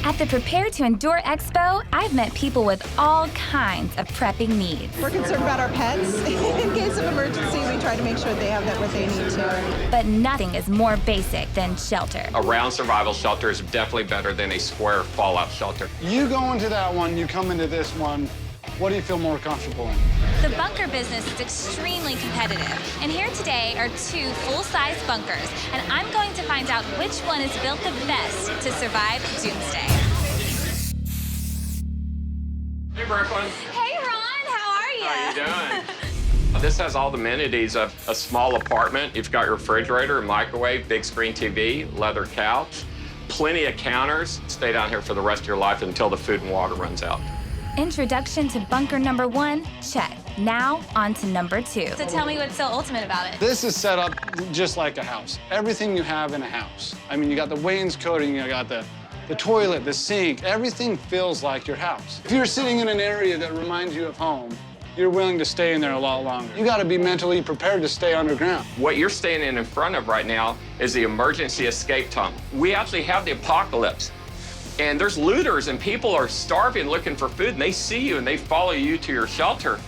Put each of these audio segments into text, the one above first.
At the Prepare to Endure Expo, I've met people with all kinds of prepping needs. We're concerned about our pets. In case of emergency, we try to make sure they have what they need to. But nothing is more basic than shelter. A round survival shelter is definitely better than a square fallout shelter. You go into that one, you come into this one, what do you feel more comfortable in? The bunker business is extremely competitive. And here today are 2 full-size bunkers, and I'm going to find out which one is built the best to survive doomsday. Hey, Brooklyn. Hey, Ron, how are you? How you doing? This has all the amenities of a small apartment. You've got your refrigerator, microwave, big screen TV, leather couch, plenty of counters. Stay down here for the rest of your life until the food and water runs out. Introduction to bunker number 1, check. Now, on to number 2. So tell me what's so ultimate about it. This is set up just like a house. Everything you have in a house. I mean, you got the wainscoting, you got the toilet, the sink, everything feels like your house. If you're sitting in an area that reminds you of home, you're willing to stay in there a lot longer. You gotta be mentally prepared to stay underground. What you're standing in front of right now is the emergency escape tunnel. We actually have the apocalypse. And there's looters and people are starving looking for food and they see you and they follow you to your shelter.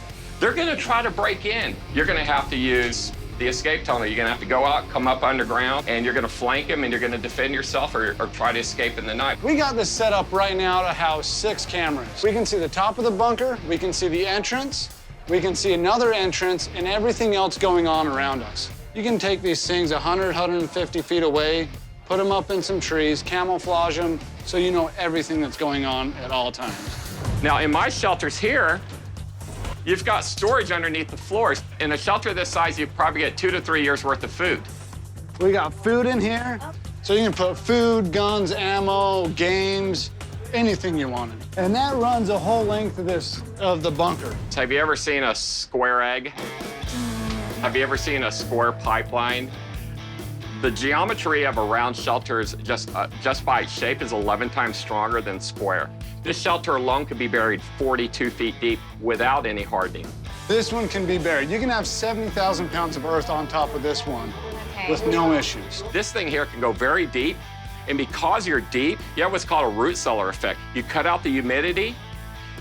They're gonna try to break in. You're gonna have to use the escape tunnel. You're gonna have to go out, come up underground, and you're gonna flank them and you're gonna defend yourself or try to escape in the night. We got this set up right now to house 6 cameras. We can see the top of the bunker, we can see the entrance, we can see another entrance, and everything else going on around us. You can take these things 100, 150 feet away, put them up in some trees, camouflage them, so you know everything that's going on at all times. Now, in my shelters here, you've got storage underneath the floors. In a shelter this size, you probably get 2 to 3 years worth of food. We got food in here, so you can put food, guns, ammo, games, anything you wanted. And that runs the whole length of the bunker. Have you ever seen a square egg? Have you ever seen a square pipeline? The geometry of a round shelter is just by its shape is 11 times stronger than square. This shelter alone could be buried 42 feet deep without any hardening. This one can be buried. You can have 70,000 pounds of earth on top of this one with no issues. This thing here can go very deep, and because you're deep, you have what's called a root cellar effect. You cut out the humidity,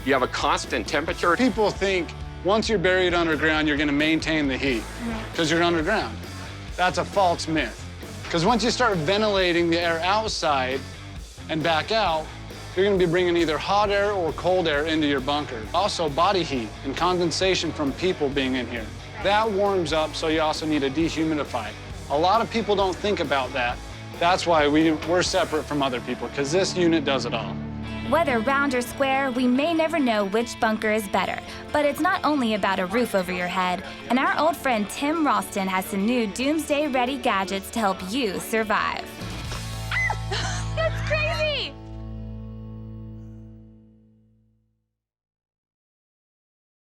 you have a constant temperature. People think once you're buried underground, you're gonna maintain the heat because you're underground. That's a false myth. Because once you start ventilating the air outside and back out, you're gonna be bringing either hot air or cold air into your bunker. Also, body heat and condensation from people being in here. That warms up, so you also need a dehumidifier. A lot of people don't think about that. That's why we're separate from other people, because this unit does it all. Whether round or square, we may never know which bunker is better. But it's not only about a roof over your head. And our old friend Tim Ralston has some new doomsday-ready gadgets to help you survive.